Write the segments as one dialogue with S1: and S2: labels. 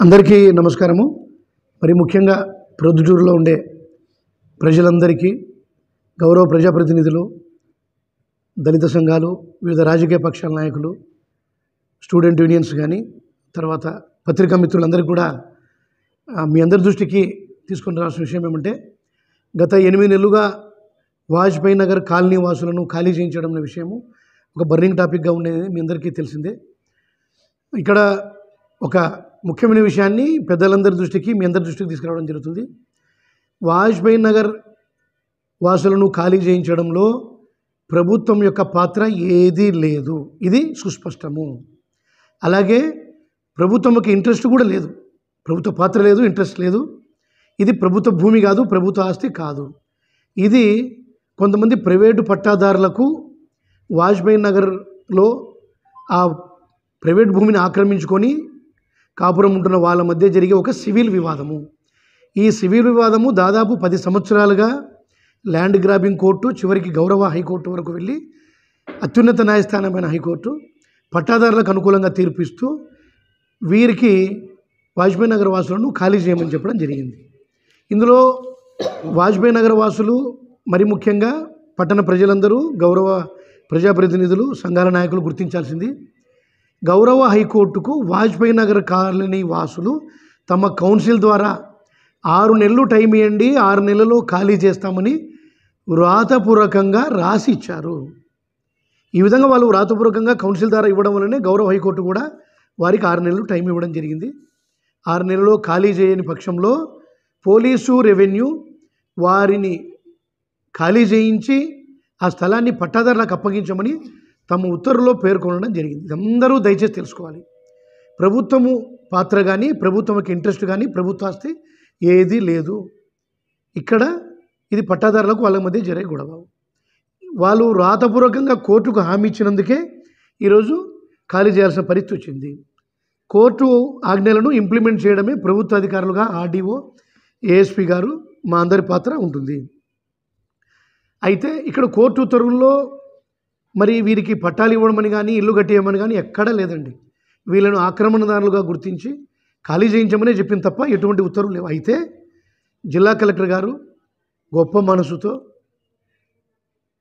S1: అందరికీ నమస్కారము. మరి ముఖ్యంగా ప్రొద్దుటూరులో ఉండే ప్రజలందరికీ, గౌరవ ప్రజాప్రతినిధులు, దళిత సంఘాలు, వివిధ రాజకీయ పక్షాల నాయకులు, స్టూడెంట్ యూనియన్స్ కానీ, తర్వాత పత్రికా మిత్రులందరికీ కూడా మీ అందరి దృష్టికి తీసుకొని రాసిన విషయం ఏమంటే, గత 8 నెలలుగా వాజ్పేయి నగర్ కాలనీ వాసులను ఖాళీ చేయించడం అనే విషయము ఒక బర్నింగ్ టాపిక్గా ఉండేది మీ అందరికీ తెలిసిందే. ఇక్కడ ఒక ముఖ్యమైన విషయాన్ని పెద్దలందరి దృష్టికి, మీ అందరి దృష్టికి తీసుకురావడం జరుగుతుంది. వాజ్పేయి నగర్ వాసులను ఖాళీ చేయించడంలో ప్రభుత్వం యొక్క పాత్ర ఏదీ లేదు, ఇది సుస్పష్టము. అలాగే ప్రభుత్వంకి ఇంట్రెస్ట్ కూడా లేదు, ప్రభుత్వ పాత్ర లేదు, ఇంట్రెస్ట్ లేదు. ఇది ప్రభుత్వ భూమి కాదు, ప్రభుత్వ ఆస్తి కాదు. ఇది కొంతమంది ప్రైవేటు పట్టాదారులకు వాజ్పేయి నగర్లో ఆ ప్రైవేట్ భూమిని ఆక్రమించుకొని కాపురం ఉంటున్న వాళ్ళ మధ్య జరిగే ఒక సివిల్ వివాదము. ఈ సివిల్ వివాదము దాదాపు 10 సంవత్సరాలుగా ల్యాండ్ గ్రాబింగ్ కోర్టు, చివరికి గౌరవ హైకోర్టు వరకు వెళ్ళి అత్యున్నత న్యాయస్థానమైన హైకోర్టు పట్టాదారులకు అనుకూలంగా తీర్పిస్తూ వీరికి వాజ్పేయి నగర్ వాసులను ఖాళీ చేయమని చెప్పడం జరిగింది. ఇందులో వాజ్పేయి నగర్ వాసులు, మరి ముఖ్యంగా పట్టణ ప్రజలందరూ, గౌరవ ప్రజాప్రతినిధులు, సంఘాల నాయకులు గుర్తించాల్సింది, గౌరవ హైకోర్టుకు వాజ్పేయి నగర్ కాలనీ వాసులు తమ కౌన్సిల్ ద్వారా 6 నెలలు టైం ఇవ్వండి, 6 నెలల్లో ఖాళీ చేస్తామని వ్రాతపూర్వకంగా రాసి ఇచ్చారు. ఈ విధంగా వాళ్ళు వ్రాతపూర్వకంగా కౌన్సిల్ ద్వారా ఇవ్వడం వల్లనే గౌరవ హైకోర్టు కూడా వారికి 6 నెలలు టైం ఇవ్వడం జరిగింది. 6 నెలల్లో ఖాళీ చేయని పక్షంలో పోలీసు, రెవెన్యూ వారిని ఖాళీ చేయించి ఆ స్థలాన్ని పట్టాదారులకు అప్పగించమని తమ ఉత్తర్వులో పేర్కొనడం జరిగింది. అందరూ దయచేసి తెలుసుకోవాలి, ప్రభుత్వము పాత్ర కానీ, ప్రభుత్వంకి ఇంట్రెస్ట్ కానీ, ప్రభుత్వ ఆస్తి ఏదీ లేదు. ఇక్కడ ఇది పట్టాదారులకు వాళ్ళ మధ్య జరిగే గొడవ. వాళ్ళు రాతపూర్వకంగా కోర్టుకు హామీ ఇచ్చినందుకే ఈరోజు ఖాళీ చేయాల్సిన పరిస్థితి వచ్చింది. కోర్టు ఆజ్ఞలను ఇంప్లిమెంట్ చేయడమే ప్రభుత్వ అధికారులుగా ఆర్డీఓ, ఏఎస్పీ గారు మా అందరి పాత్ర ఉంటుంది. అయితే ఇక్కడ కోర్టు ఉత్తర్వుల్లో మరి వీరికి పట్టాలు ఇవ్వడమని కానీ, ఇల్లు కట్టేయమని కానీ ఎక్కడా లేదండి. వీళ్ళను ఆక్రమణదారులుగా గుర్తించి ఖాళీ చేయించమనే చెప్పింది తప్ప ఎటువంటి ఉత్తర్వులు లేవు. అయితే జిల్లా కలెక్టర్ గారు గొప్ప మనసుతో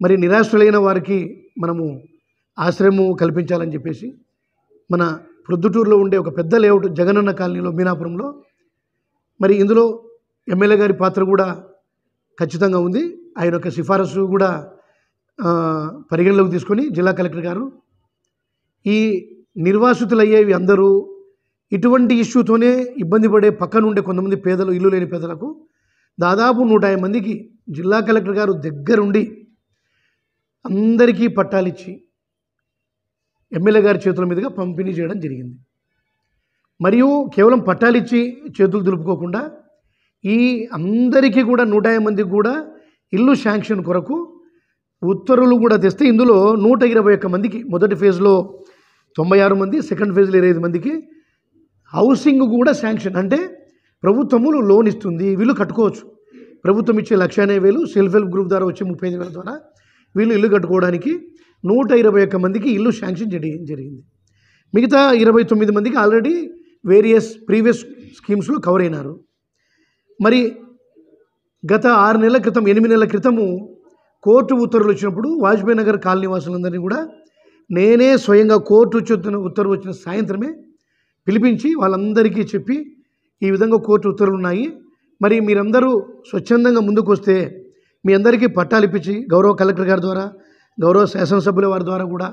S1: మరి నిరాశ్రులైన వారికి మనము ఆశ్రయము కల్పించాలని చెప్పేసి మన ప్రొద్దుటూరులో ఉండే ఒక పెద్ద లేఅవుట్ జగనన్న కాలనీలో, మీనాపురంలో, మరి ఇందులో ఎమ్మెల్యే గారి పాత్ర కూడా ఖచ్చితంగా ఉంది. ఆయన యొక్క సిఫారసు కూడా పరిగణలోకి తీసుకొని జిల్లా కలెక్టర్ గారు ఈ నిర్వాసితులయ్యేవి అందరూ ఇటువంటి ఇష్యూతోనే ఇబ్బంది పడే పక్కన ఉండే కొంతమంది పేదలు, ఇల్లు లేని పేదలకు దాదాపు 150 మందికి జిల్లా కలెక్టర్ గారు దగ్గరుండి అందరికీ పట్టాలిచ్చి ఎమ్మెల్యే గారి చేతుల మీదుగా పంపిణీ చేయడం జరిగింది. మరియు కేవలం పట్టాలిచ్చి చేతులు దులుపుకోకుండా ఈ అందరికీ కూడా 150 మందికి కూడా ఇల్లు శాంక్షన్ కొరకు ఉత్తర్వులు కూడా తెస్తే ఇందులో 121 మందికి, మొదటి ఫేజ్లో 96 మంది, సెకండ్ ఫేజ్లో 25 మందికి హౌసింగ్ కూడా శాంక్షన్, అంటే ప్రభుత్వము లోన్ ఇస్తుంది, వీళ్ళు కట్టుకోవచ్చు. ప్రభుత్వం ఇచ్చే 1,80,000, సెల్ఫ్ హెల్ప్ గ్రూప్ ద్వారా వచ్చే 35,000 ద్వారా వీళ్ళు ఇల్లు కట్టుకోవడానికి 121 మందికి ఇల్లు శాంక్షన్ జరిగింది. మిగతా 29 మందికి ఆల్రెడీ వేరియస్ ప్రీవియస్ స్కీమ్స్లో కవర్ అయినారు. మరి గత 6 నెలల క్రితం, 8 నెలల క్రితము కోర్టు ఉత్తర్వులు వచ్చినప్పుడు వాజ్పేయి నగర్ కాలనీ వాసులందరినీ కూడా నేనే స్వయంగా కోర్టు ఉత్తర్వు వచ్చిన సాయంత్రమే పిలిపించి వాళ్ళందరికీ చెప్పి, ఈ విధంగా కోర్టు ఉత్తర్వులు ఉన్నాయి, మరి మీరందరూ స్వచ్ఛందంగా ముందుకు వస్తే మీ అందరికీ పట్టాలు ఇప్పించి గౌరవ కలెక్టర్ గారి ద్వారా, గౌరవ శాసనసభ్యుల వారి ద్వారా కూడా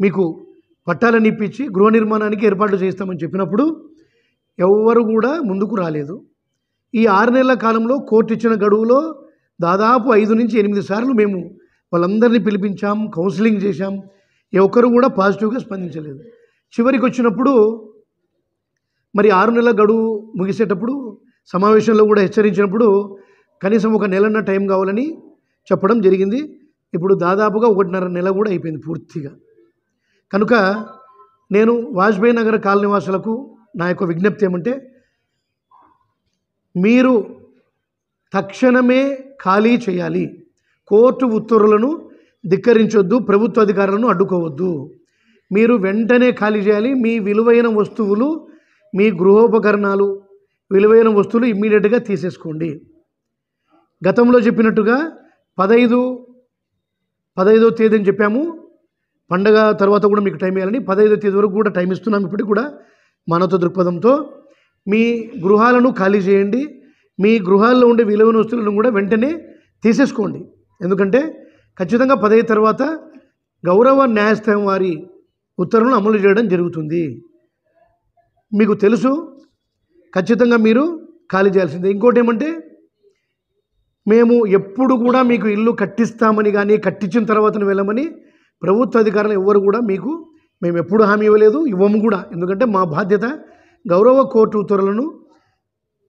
S1: మీకు పట్టాలను ఇప్పించి గృహ నిర్మాణానికి ఏర్పాట్లు చేస్తామని చెప్పినప్పుడు ఎవ్వరు కూడా ముందుకు రాలేదు. ఈ 6 నెలల కాలంలో కోర్టు ఇచ్చిన గడువులో దాదాపు 5 నుంచి 8 సార్లు మేము వాళ్ళందరినీ పిలిపించాం, కౌన్సిలింగ్ చేశాం, ఒక్కరు కూడా పాజిటివ్గా స్పందించలేదు. చివరికి వచ్చినప్పుడు మరి 6 నెలల గడువు ముగిసేటప్పుడు సమావేశంలో కూడా హెచ్చరించినప్పుడు కనీసం 1 నెలన్న టైం కావాలని చెప్పడం జరిగింది. ఇప్పుడు దాదాపుగా 1.5 నెల కూడా అయిపోయింది పూర్తిగా. కనుక నేను వాజ్పేయి నగర్ కాలనీ వాసులకు నా యొక్క విజ్ఞప్తి ఏమంటే, మీరు తక్షణమే ఖాళీ చేయాలి. కోర్టు ఉత్తర్వులను ధిక్కరించొద్దు, ప్రభుత్వ అధికారులను అడ్డుకోవద్దు. మీరు వెంటనే ఖాళీ చేయాలి. మీ విలువైన వస్తువులు మీ గృహోపకరణాలు విలువైన వస్తువులు ఇమ్మీడియట్గా తీసేసుకోండి. గతంలో చెప్పినట్టుగా 15వ తేదీ అని చెప్పాము. పండగ తర్వాత కూడా మీకు టైం ఇవ్వాలని 15వ తేదీ వరకు కూడా టైం ఇస్తున్నాం. ఇప్పటికి కూడా మానవత దృక్పథంతో మీ గృహాలను ఖాళీ చేయండి. మీ గృహాల్లో ఉండే విలువైన వస్తువులను కూడా వెంటనే తీసేసుకోండి. ఎందుకంటే ఖచ్చితంగా 15 తర్వాత గౌరవ న్యాయస్థానం వారి ఉత్తర్వులను అమలు చేయడం జరుగుతుంది. మీకు తెలుసు, ఖచ్చితంగా మీరు ఖాళీ చేయాల్సిందే. ఇంకోటి ఏమంటే, మేము ఎప్పుడు కూడా మీకు ఇల్లు కట్టిస్తామని కానీ కట్టించిన తర్వాత వెళ్ళమని ప్రభుత్వ అధికారులు ఎవరు కూడా మేము ఎప్పుడు హామీ ఇవ్వలేదు, ఇవ్వము కూడా. ఎందుకంటే మా బాధ్యత గౌరవ కోర్టు ఉత్తర్వులను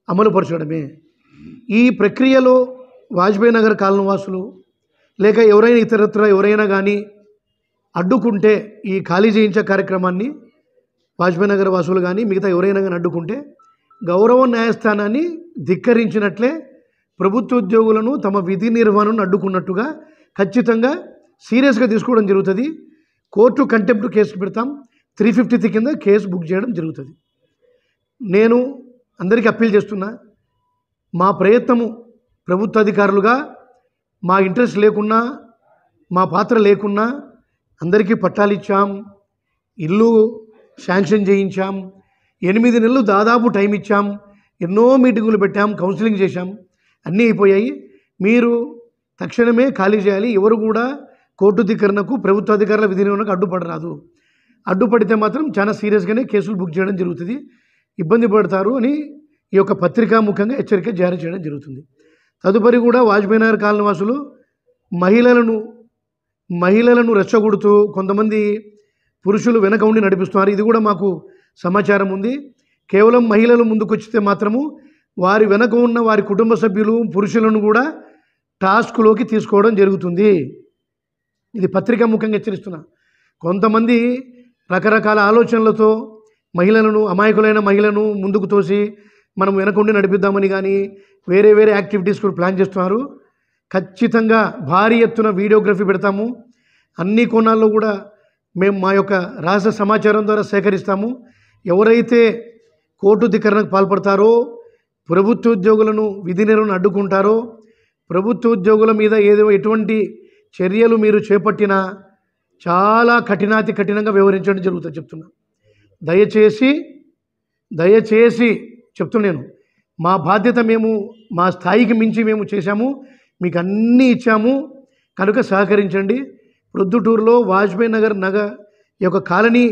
S1: అమలుపరచడమే. ఈ ప్రక్రియలో వాజ్పేయి నగర్ కాలనీవాసులు లేక ఎవరైనా ఇతరత్ర ఎవరైనా కానీ అడ్డుకుంటే, ఈ ఖాళీ చేయించే కార్యక్రమాన్ని వాజ్పేయి నగర్ వాసులు కానీ మిగతా ఎవరైనా కానీ అడ్డుకుంటే గౌరవ న్యాయస్థానాన్ని ధిక్కరించినట్లే, ప్రభుత్వ ఉద్యోగులను తమ విధి నిర్వహణను అడ్డుకున్నట్టుగా ఖచ్చితంగా సీరియస్గా తీసుకోవడం జరుగుతుంది. కోర్టు కంటెంప్ట్ కేసు పెడతాం. 353 కింద కేసు బుక్ చేయడం జరుగుతుంది. నేను అందరికీ అప్పీల్ చేస్తున్నా, మా ప్రయత్నము ప్రభుత్వ అధికారులుగా మా ఇంట్రెస్ట్ లేకున్నా, మా పాత్ర లేకున్నా అందరికీ పట్టాలు ఇచ్చాం, ఇల్లు శాంక్షన్ చేయించాం, 8 నెలలు దాదాపు టైం ఇచ్చాం, ఎన్నో మీటింగులు పెట్టాం, కౌన్సిలింగ్ చేశాం, అన్నీ అయిపోయాయి. మీరు తక్షణమే ఖాళీ చేయాలి. ఎవరు కూడా కోర్టు ధిక్కరణకు ప్రభుత్వ అధికారుల విధి నిర్వహణకు అడ్డుపడరాదు. అడ్డుపడితే మాత్రం చాలా సీరియస్గానే కేసులు బుక్ చేయడం జరుగుతుంది, ఇబ్బంది పడతారు అని ఈ యొక్క పత్రికా ముఖంగా హెచ్చరిక జారీ చేయడం జరుగుతుంది. తదుపరి కూడా వాజ్పేయి నగర్ కాలనీవాసులు మహిళలను రెచ్చగొడుతూ కొంతమంది పురుషులు వెనక ఉండి నడిపిస్తున్నారు. ఇది కూడా మాకు సమాచారం ఉంది. కేవలం మహిళలు ముందుకొచ్చితే మాత్రము వారి వెనక ఉన్న వారి కుటుంబ సభ్యులు పురుషులను కూడా టాస్క్లోకి తీసుకోవడం జరుగుతుంది. ఇది పత్రికా ముఖంగా హెచ్చరిస్తున్నా. కొంతమంది రకరకాల ఆలోచనలతో అమాయకులైన మహిళలను ముందుకు తోసి మనం వెనకుండి నడిపిద్దామని కానీ వేరే యాక్టివిటీస్ కూడా ప్లాన్ చేస్తున్నారు. ఖచ్చితంగా భారీ ఎత్తున వీడియోగ్రఫీ పెడతాము. అన్ని కోణాల్లో కూడా మేము మా యొక్క రహస్య సమాచారం ద్వారా సేకరిస్తాము. ఎవరైతే కోర్టు ధిక్కరణకు పాల్పడతారో, ప్రభుత్వ ఉద్యోగులను విధి నిర్వహణ అడ్డుకుంటారో, ప్రభుత్వ ఉద్యోగుల మీద ఎటువంటి చర్యలు మీరు చేపట్టినా చాలా కఠినంగా వ్యవహరించడం జరుగుతుంది చెప్తున్నా. దయచేసి చెప్తున్నాను, మా బాధ్యత మా స్థాయికి మించి మేము చేశాము, మీకు అన్నీ ఇచ్చాము, కనుక సహకరించండి. ప్రొద్దుటూరులో వాజ్పేయి నగర్ యొక్క కాలనీ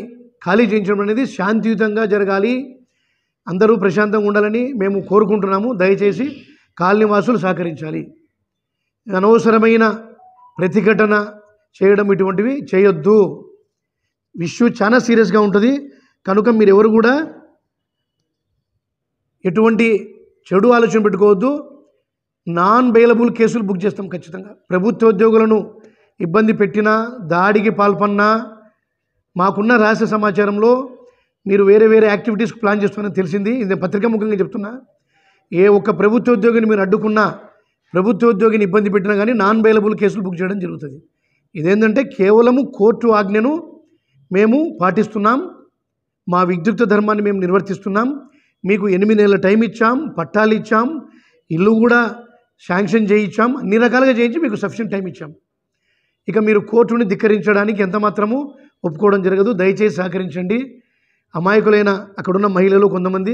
S1: ఖాళీ చేయించడం అనేది శాంతియుతంగా జరగాలి, అందరూ ప్రశాంతంగా ఉండాలని మేము కోరుకుంటున్నాము. దయచేసి కాలనీ వాసులు సహకరించాలి. అనవసరమైన ప్రతిఘటన చేయడం ఇటువంటివి చేయొద్దు. ఇష్యూ చాలా సీరియస్గా ఉంటుంది. కనుక మీరు ఎవరు కూడా ఎటువంటి చెడు ఆలోచన పెట్టుకోవద్దు. నాన్ బెయిలబుల్ కేసులు బుక్ చేస్తాం ఖచ్చితంగా. ప్రభుత్వ ఉద్యోగులను ఇబ్బంది పెట్టినా, దాడికి పాల్పడినా, మాకున్న రహస్య సమాచారంలో మీరు వేరే యాక్టివిటీస్కి ప్లాన్ చేస్తున్నారని తెలిసింది. ఇది పత్రికా ముఖంగా చెప్తున్నా. ఏ ఒక్క ప్రభుత్వ ఉద్యోగిని మీరు అడ్డుకున్నా, ప్రభుత్వ ఉద్యోగిని ఇబ్బంది పెట్టినా కానీ నాన్ బెయిలబుల్ కేసులు బుక్ చేయడం జరుగుతుంది. ఇదేంటంటే కేవలము కోర్టు ఆజ్ఞను మేము పాటిస్తున్నాం, మా విద్యుక్త ధర్మాన్ని మేము నిర్వర్తిస్తున్నాం. మీకు 8 నెలల టైం ఇచ్చాం, పట్టాలు ఇచ్చాం, ఇల్లు కూడా శాంక్షన్ చేయించాం, అన్ని రకాలుగా చేయించి మీకు సఫిషియెంట్ టైం ఇచ్చాం. ఇక మీరు కోర్టుని ధిక్కరించడానికి ఎంత మాత్రము ఒప్పుకోవడం జరగదు. దయచేసి సహకరించండి. అమాయకులైన అక్కడున్న మహిళలు కొంతమంది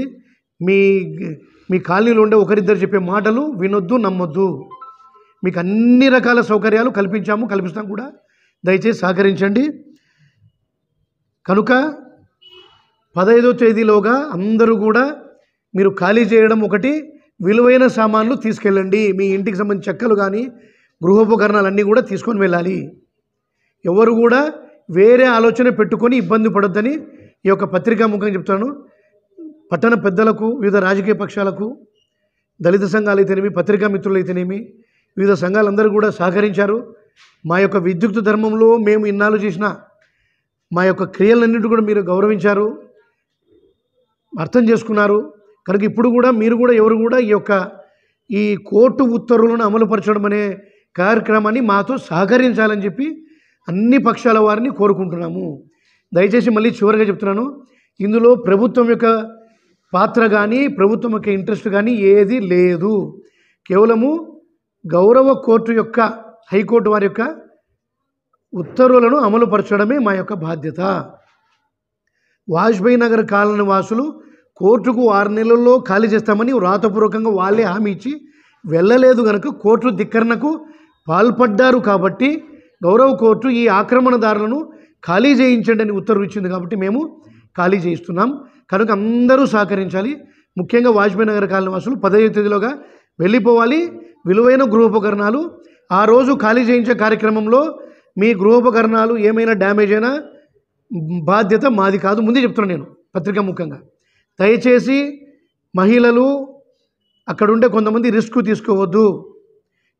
S1: మీ కాలనీలో ఉండే ఒకరిద్దరు చెప్పే మాటలు వినొద్దు, నమ్మొద్దు. మీకు అన్ని రకాల సౌకర్యాలు కల్పిస్తాం కూడా. దయచేసి సహకరించండి. కనుక 15వ తేదీలోగా అందరూ కూడా మీరు ఖాళీ చేయడం ఒకటి, విలువైన సామాన్లు తీసుకెళ్ళండి. మీ ఇంటికి సంబంధించిన చెక్కలు కానీ గృహోపకరణాలన్నీ కూడా తీసుకొని వెళ్ళాలి. ఎవరు కూడా వేరే ఆలోచన పెట్టుకొని ఇబ్బంది పడొద్దని ఈ యొక్క పత్రికా ముఖంగా చెప్తాను. పట్టణ పెద్దలకు, వివిధ రాజకీయ పక్షాలకు, దళిత సంఘాలు అయితేనేమి, పత్రికా మిత్రులు అయితేనేమి, వివిధ సంఘాలందరూ కూడా సహకరించారు. మా యొక్క విద్యుక్త ధర్మంలో మేము ఇన్నాళ్ళు చేసిన మా యొక్క క్రియలన్నింటి కూడా మీరు గౌరవించారు, అర్థం చేసుకున్నారు. కనుక ఇప్పుడు కూడా మీరు కూడా ఎవరు కూడా ఈ కోర్టు ఉత్తర్వులను అమలుపరచడం అనే కార్యక్రమాన్ని మాతో సహకరించాలని చెప్పి అన్ని పక్షాల వారిని కోరుకుంటున్నాము. దయచేసి మళ్ళీ చివరిగా చెప్తున్నాను, ఇందులో ప్రభుత్వం యొక్క పాత్ర కానీ ప్రభుత్వం యొక్క ఇంట్రెస్ట్ కానీ ఏది లేదు. కేవలము గౌరవ కోర్టు యొక్క హైకోర్టు వారి యొక్క ఉత్తర్వులను అమలుపరచడమే మా యొక్క బాధ్యత. వాజ్పేయి నగర్ కాలనీ వాసులు కోర్టుకు 6 నెలల్లో ఖాళీ చేస్తామని వ్రాతపూర్వకంగా వాళ్ళే హామీ ఇచ్చి వెళ్ళలేదు కనుక కోర్టు ధిక్కరణకు పాల్పడ్డారు. కాబట్టి గౌరవ కోర్టు ఈ ఆక్రమణదారులను ఖాళీ చేయించండి అని ఉత్తర్వు ఇచ్చింది. కాబట్టి మేము ఖాళీ చేయిస్తున్నాం. కనుక అందరూ సహకరించాలి. ముఖ్యంగా వాజ్పేయి నగర్ కాలనీ వాసులు 15వ తేదీలోగా వెళ్ళిపోవాలి. విలువైన గృహోపకరణాలు ఆ రోజు ఖాళీ చేయించే కార్యక్రమంలో మీ గృహోపకరణాలు ఏమైనా డ్యామేజ్ అయినా బాధ్యత మాది కాదు. ముందే చెప్తున్నాను నేను పత్రికా ముఖ్యంగా. దయచేసి మహిళలు అక్కడ ఉండే కొంతమంది రిస్క్ తీసుకోవద్దు.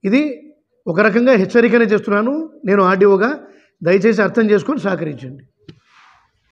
S1: ఇది ఒక రకంగా హెచ్చరికనే చేస్తున్నాను నేను ఆర్డీఓగా. దయచేసి అర్థం చేసుకొని సహకరించండి.